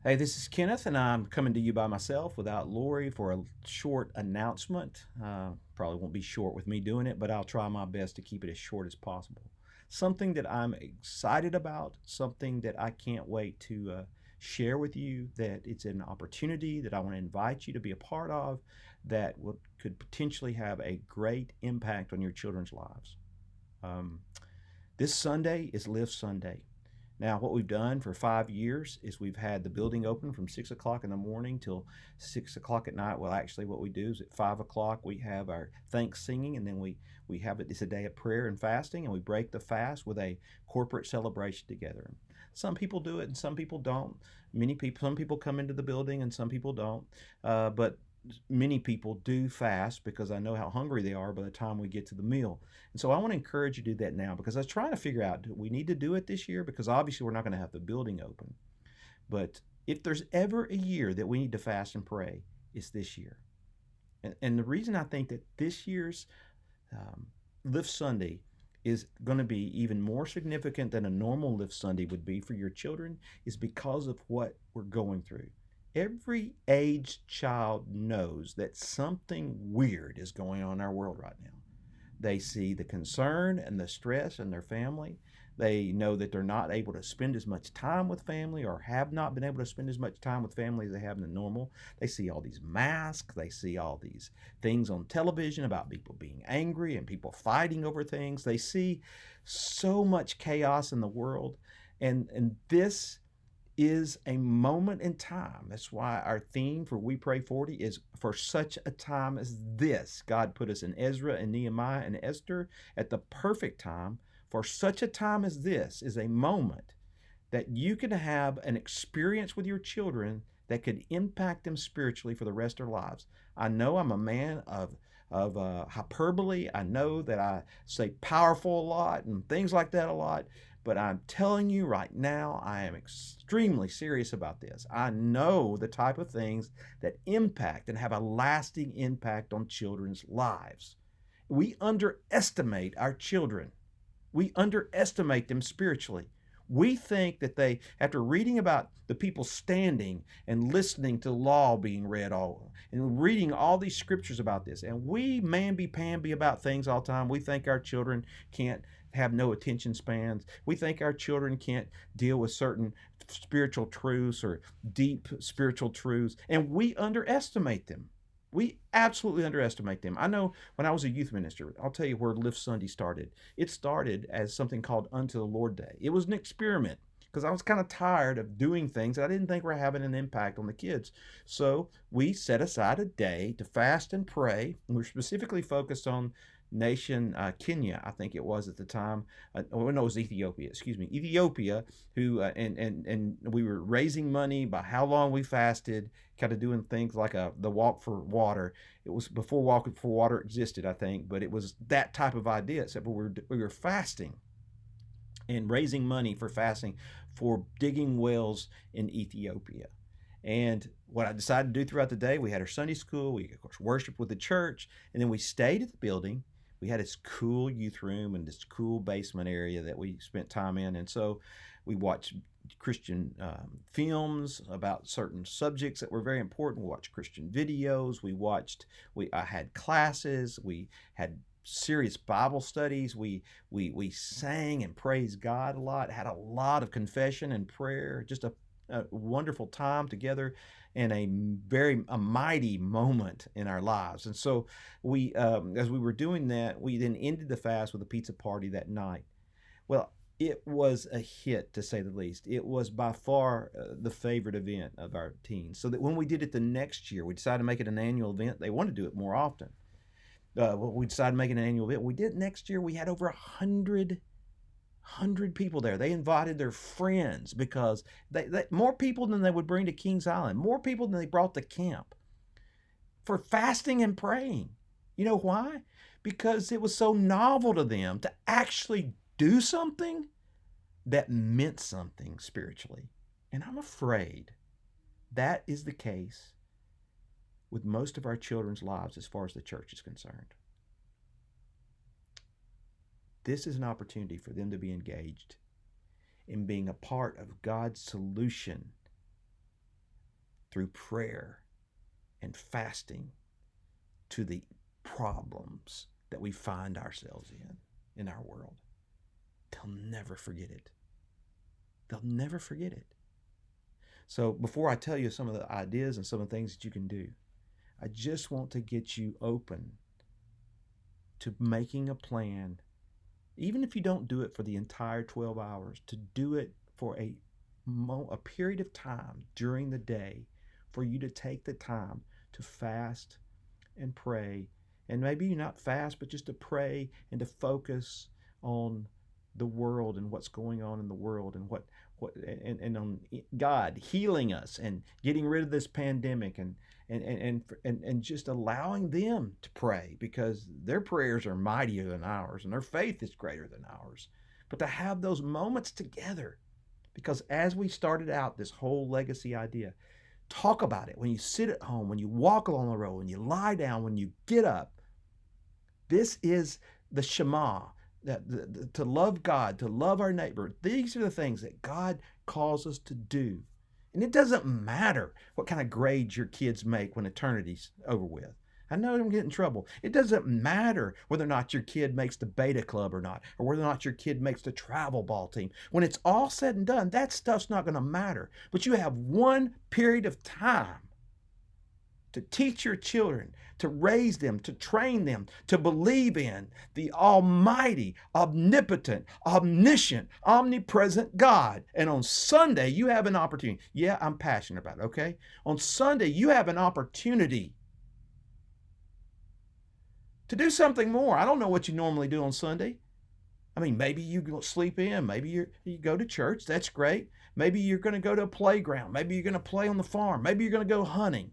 Hey, this is Kenneth, and I'm coming to you by myself without Lori for a short announcement. Probably won't be short with me doing it, but I'll try my best to keep it as short as possible. Something that I'm excited about, something that I can't wait to share with you, that it's an opportunity that I want to invite you to be a part of could potentially have a great impact on your children's lives. Um, this Sunday is Live Sunday. Now, what we've done for 5 years is we've had the building open from 6 o'clock in the morning till 6 o'clock at night. Well, actually, what we do is at 5 o'clock we have our thanks singing, and then we have it. It's a day of prayer and fasting, and we break the fast with a corporate celebration together. Some people do it, and some people don't. Some people come into the building, and some people don't. But many people do fast because I know how hungry they are by the time we get to the meal. And so I want to encourage you to do that now, because I was trying to figure out, do we need to do it this year? Because obviously we're not going to have the building open. But if there's ever a year that we need to fast and pray, it's this year. And the reason I think that this year's Lift Sunday is going to be even more significant than a normal Lift Sunday would be for your children is because of what we're going through. Every aged child knows that something weird is going on in our world right now. They see the concern and the stress in their family. They know that they're not able to spend as much time with family, or have not been able to spend as much time with family as they have in the normal. They see all these masks. They see all these things on television about people being angry and people fighting over things. They see so much chaos in the world. And this is a moment in time. That's why our theme for We Pray 40 is for such a time as this. God put us in Ezra and Nehemiah and Esther at the perfect time. For such a time as this is a moment that you can have an experience with your children that could impact them spiritually for the rest of their lives. I know I'm a man of hyperbole. I know that I say powerful a lot and things like that a lot, but I'm telling you right now, I am extremely serious about this. I know the type of things that impact and have a lasting impact on children's lives. We underestimate our children. We underestimate them spiritually. We think that after reading about the people standing and listening to the law being read all, and reading all these scriptures about this, and we mamby-pamby about things all the time. We think our children can't have no attention spans. We think our children can't deal with certain spiritual truths or deep spiritual truths, and we underestimate them. We absolutely underestimate them. I know when I was a youth minister, I'll tell you where Lift Sunday started. It started as something called Unto the Lord Day. It was an experiment because I was kind of tired of doing things that I didn't think were having an impact on the kids. So we set aside a day to fast and pray. And we're specifically focused on nation Kenya, I think it was at the time. No, it was Ethiopia. Excuse me, Ethiopia. Who and we were raising money by how long we fasted, kind of doing things like the walk for water. It was before Walk for Water existed, I think, but it was that type of idea. Except we were fasting and raising money for fasting for digging wells in Ethiopia. And what I decided to do throughout the day, we had our Sunday school, we of course worshiped with the church, and then we stayed at the building. We had this cool youth room and this cool basement area that we spent time in. And so we watched Christian films about certain subjects that were very important. We watched Christian videos. I had classes. We had serious Bible studies. We sang and praised God a lot. Had a lot of confession and prayer. Just a wonderful time together, and a mighty moment in our lives. And so we, as we were doing that, we then ended the fast with a pizza party that night. Well, it was a hit, to say the least. It was by far the favorite event of our teens. So that when we did it the next year, we decided to make it an annual event. They wanted to do it more often. We decided to make it an annual event. We did it next year. We had over 100 people there. They invited their friends because they more people than they would bring to Kings Island, more people than they brought to camp for fasting and praying. You know why? Because it was so novel to them to actually do something that meant something spiritually. And I'm afraid that is the case with most of our children's lives as far as the church is concerned. This is an opportunity for them to be engaged in being a part of God's solution through prayer and fasting to the problems that we find ourselves in our world. They'll never forget it. They'll never forget it. So before I tell you some of the ideas and some of the things that you can do, I just want to get you open to making a plan, even if you don't do it for the entire 12 hours, to do it for a period of time during the day for you to take the time to fast and pray. And maybe not fast, but just to pray and to focus on the world and what's going on in the world and what and on God healing us and getting rid of this pandemic and just allowing them to pray, because their prayers are mightier than ours and their faith is greater than ours. But to have those moments together, because as we started out this whole legacy idea, talk about it when you sit at home, when you walk along the road, when you lie down, when you get up. This is the Shema, to love God, to love our neighbor. These are the things that God calls us to do. And it doesn't matter what kind of grades your kids make when eternity's over with. I know I'm getting in trouble. It doesn't matter whether or not your kid makes the beta club or not, or whether or not your kid makes the travel ball team. When it's all said and done, that stuff's not going to matter. But you have one period of time to teach your children, to raise them, to train them, to believe in the almighty, omnipotent, omniscient, omnipresent God. And on Sunday, you have an opportunity. Yeah, I'm passionate about it, okay? On Sunday, you have an opportunity to do something more. I don't know what you normally do on Sunday. I mean, maybe you go sleep in. Maybe you go to church. That's great. Maybe you're going to go to a playground. Maybe you're going to play on the farm. Maybe you're going to go hunting.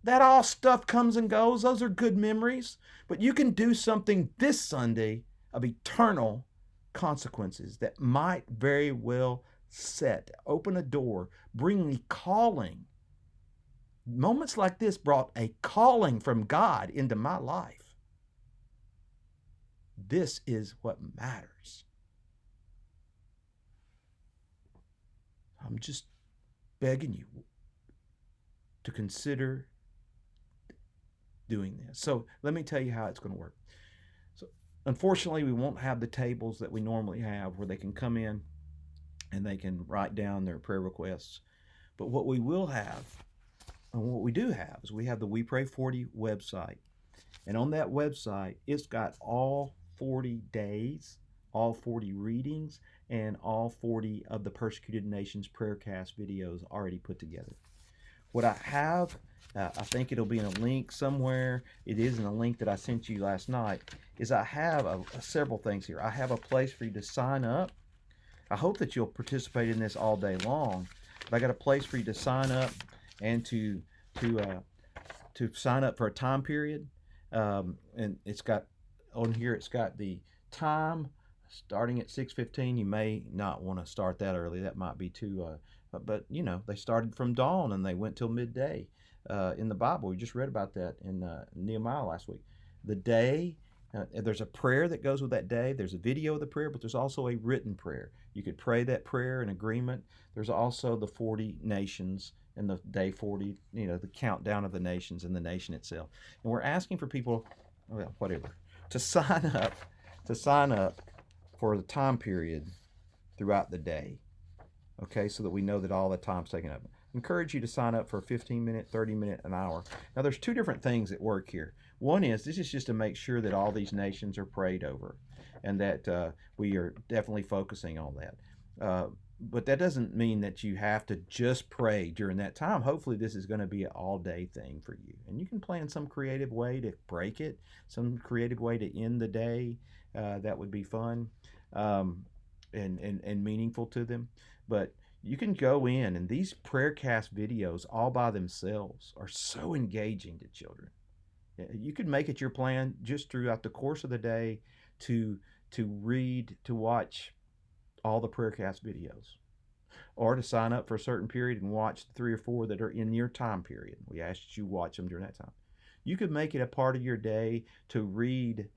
That all stuff comes and goes. Those are good memories. But you can do something this Sunday of eternal consequences that might very well open a door, bring a calling. Moments like this brought a calling from God into my life. This is what matters. I'm just begging you to consider doing this. So let me tell you how it's going to work. So unfortunately, we won't have the tables that we normally have where they can come in and they can write down their prayer requests. But what we will have, and what we do have, is we have the We Pray 40 website. And on that website, it's got all 40 days, all 40 readings, and all 40 of the Persecuted Nations Prayercast videos already put together. What I have, I think it'll be in a link somewhere. It is in a link that I sent you last night, is I have several things here. I have a place for you to sign up. I hope that you'll participate in this all day long. But I got a place for you to sign up and to sign up for a time period. And it's got on here, it's got the time starting at 6:15. You may not want to start that early. That might be too, but you know, they started from dawn and they went till midday in the Bible. We just read about that in Nehemiah last week. The day, there's a prayer that goes with that day. There's a video of the prayer, but there's also a written prayer. You could pray that prayer in agreement. There's also the 40 nations and the day 40, you know, the countdown of the nations and the nation itself. And we're asking for people, well, whatever, to sign up for the time period throughout the day. Okay, so that we know that all the time's taken up. Encourage you to sign up for a 15-minute, 30-minute, an hour. Now, there's two different things at work here. One is, this is just to make sure that all these nations are prayed over and that we are definitely focusing on that. But that doesn't mean that you have to just pray during that time. Hopefully this is going to be an all-day thing for you. And you can plan some creative way to break it, some creative way to end the day. That would be fun and meaningful to them. But you can go in, and these Prayercast videos all by themselves are so engaging to children. You could make it your plan just throughout the course of the day to read, to watch all the Prayercast videos, or to sign up for a certain period and watch the 3 or 4 that are in your time period. We ask that you watch them during that time. You could make it a part of your day to read,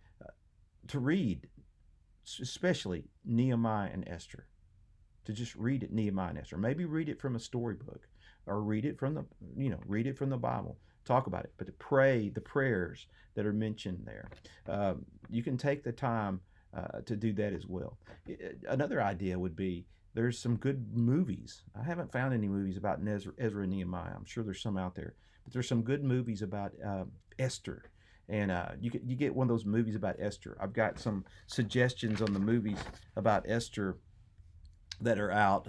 especially Nehemiah and Esther. To just read it, Nehemiah and Esther. Maybe read it from a storybook. or read it from the Bible. Talk about it, but to pray the prayers that are mentioned there. You can take the time to do that as well. Another idea would be there's some good movies. I haven't found any movies about Ezra and Nehemiah. I'm sure there's some out there, but there's some good movies about Esther. And you get one of those movies about Esther. I've got some suggestions on the movies about Esther that are out.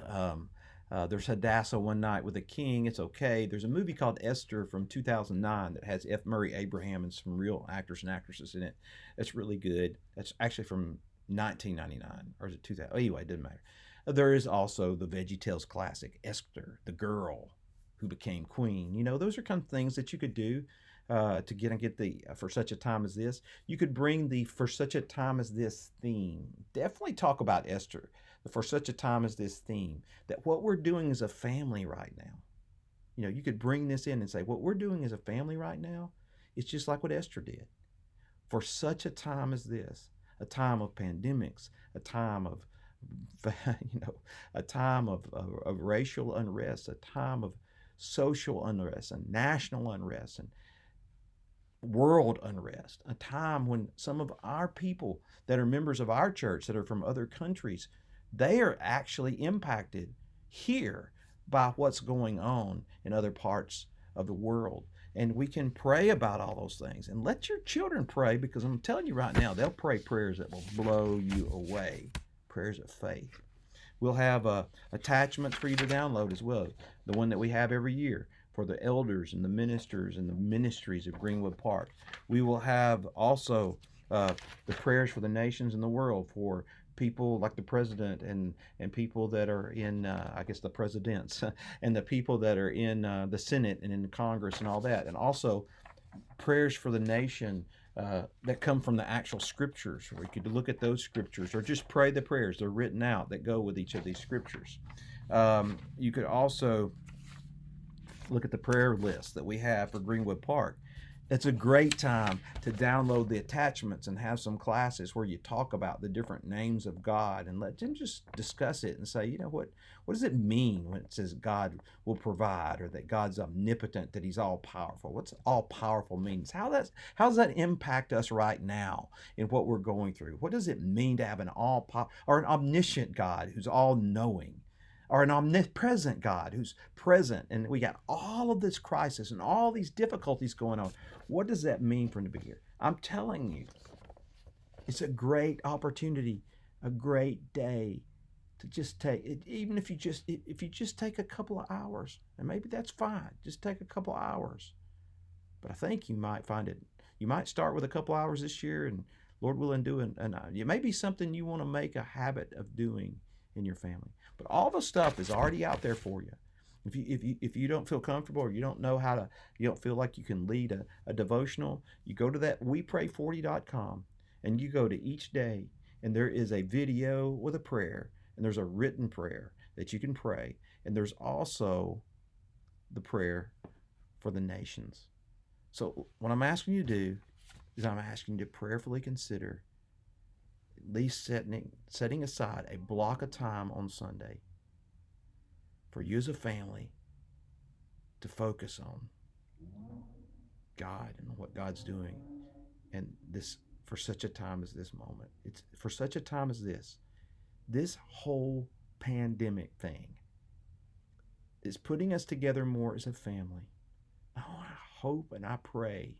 There's Hadassah One Night with a King. It's okay. There's a movie called Esther from 2009 that has F. Murray Abraham and some real actors and actresses in it. It's really good. That's actually from 1999, or is it 2000? Anyway, it doesn't matter. There is also the VeggieTales classic, Esther, the girl who became queen. Those are kind of things that you could do to get the For Such a Time as This. You could bring the For Such a Time as This theme. Definitely talk about Esther, the For Such a Time as This theme. That what we're doing as a family right now. You could bring this in and say, what we're doing as a family right now is just like what Esther did. For such a time as this, a time of pandemics, a time of a time of racial unrest, a time of social unrest and national unrest and world unrest, a time when some of our people that are members of our church that are from other countries, they are actually impacted here by what's going on in other parts of the world. And we can pray about all those things, and let your children pray, because I'm telling you right now, they'll pray prayers that will blow you away, prayers of faith. We'll have attachments for you to download as well, the one that we have every year for the elders and the ministers and the ministries of Greenwood Park. We will have also the prayers for the nations and the world, for people like the president and people that are in, I guess, the presidents and the people that are in the Senate and in the Congress and all that. And also prayers for the nation that come from the actual scriptures. We could look at those scriptures or just pray the prayers. They're written out that go with each of these scriptures. You could also look at the prayer list that we have for Greenwood Park. It's a great time to download the attachments and have some classes where you talk about the different names of God and let them just discuss it and say, what does it mean when it says God will provide, or that God's omnipotent, that he's all powerful? What's all powerful means? How does that impact us right now in what we're going through? What does it mean to have an or an omniscient God who's all knowing? Or an omnipresent God who's present, and we got all of this crisis and all these difficulties going on. What does that mean for him to be here? I'm telling you, it's a great opportunity, a great day to just take it. Even if you just take a couple of hours, and maybe that's fine. Just take a couple of hours. But I think you might find it. You might start with a couple of hours this year, and Lord willing, do it may be something you want to make a habit of doing in your family. But all the stuff is already out there for you. If you don't feel comfortable, or you don't know you don't feel like you can lead a devotional, you go to that wepray40.com and you go to each day, and there is a video with a prayer, and there's a written prayer that you can pray, and there's also the prayer for the nations. So what I'm asking you to do is I'm asking you to prayerfully consider at least setting aside a block of time on Sunday for you as a family to focus on God and what God's doing, and this for such a time as this moment. It's for such a time as this whole pandemic thing is putting us together more as a family. Oh, I hope and I pray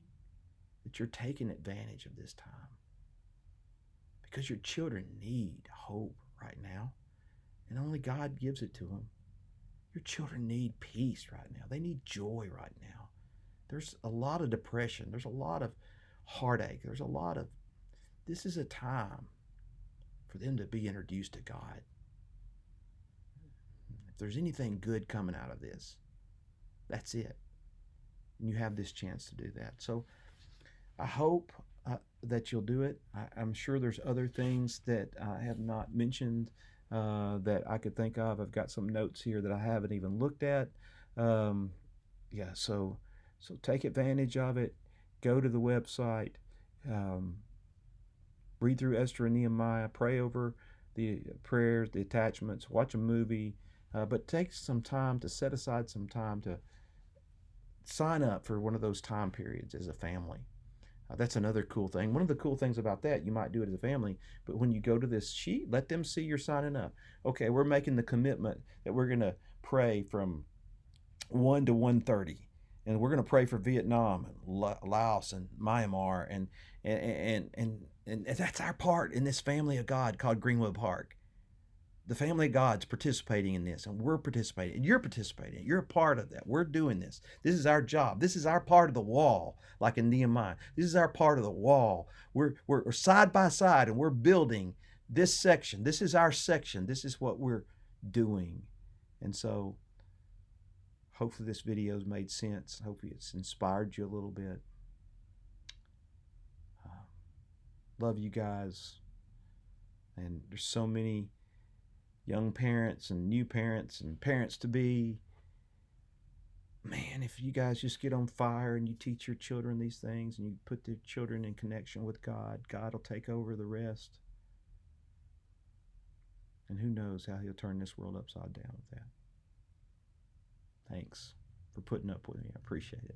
that you're taking advantage of this time, because your children need hope right now, and only God gives it to them. Your children need peace right now. They need joy right now. There's a lot of depression. There's a lot of heartache. This is a time for them to be introduced to God. If there's anything good coming out of this, that's it. And you have this chance to do that. So I hope that you'll do it. I'm sure there's other things that I have not mentioned that I could think of. I've got some notes here that I haven't even looked at. So take advantage of it. Go to the website. Read through Esther and Nehemiah. Pray over the prayers, the attachments. Watch a movie. But take some time to set aside some time to sign up for one of those time periods as a family. That's another cool thing. One of the cool things about that, you might do it as a family, but when you go to this sheet, let them see you're signing up. Okay, we're making the commitment that we're going to pray from 1 to 1:30, and we're going to pray for Vietnam and Laos and Myanmar, and that's our part in this family of God called Greenwood Park. The family of God's participating in this, and we're participating, and you're participating. You're a part of that. We're doing this. This is our job. This is our part of the wall, like in Nehemiah. This is our part of the wall. We're side by side, and we're building this section. This is our section. This is what we're doing. And so hopefully this video's made sense. Hopefully it's inspired you a little bit. Love you guys. And there's so many young parents and new parents and parents to be. Man, if you guys just get on fire and you teach your children these things and you put their children in connection with God, God will take over the rest. And who knows how he'll turn this world upside down with that. Thanks for putting up with me. I appreciate it.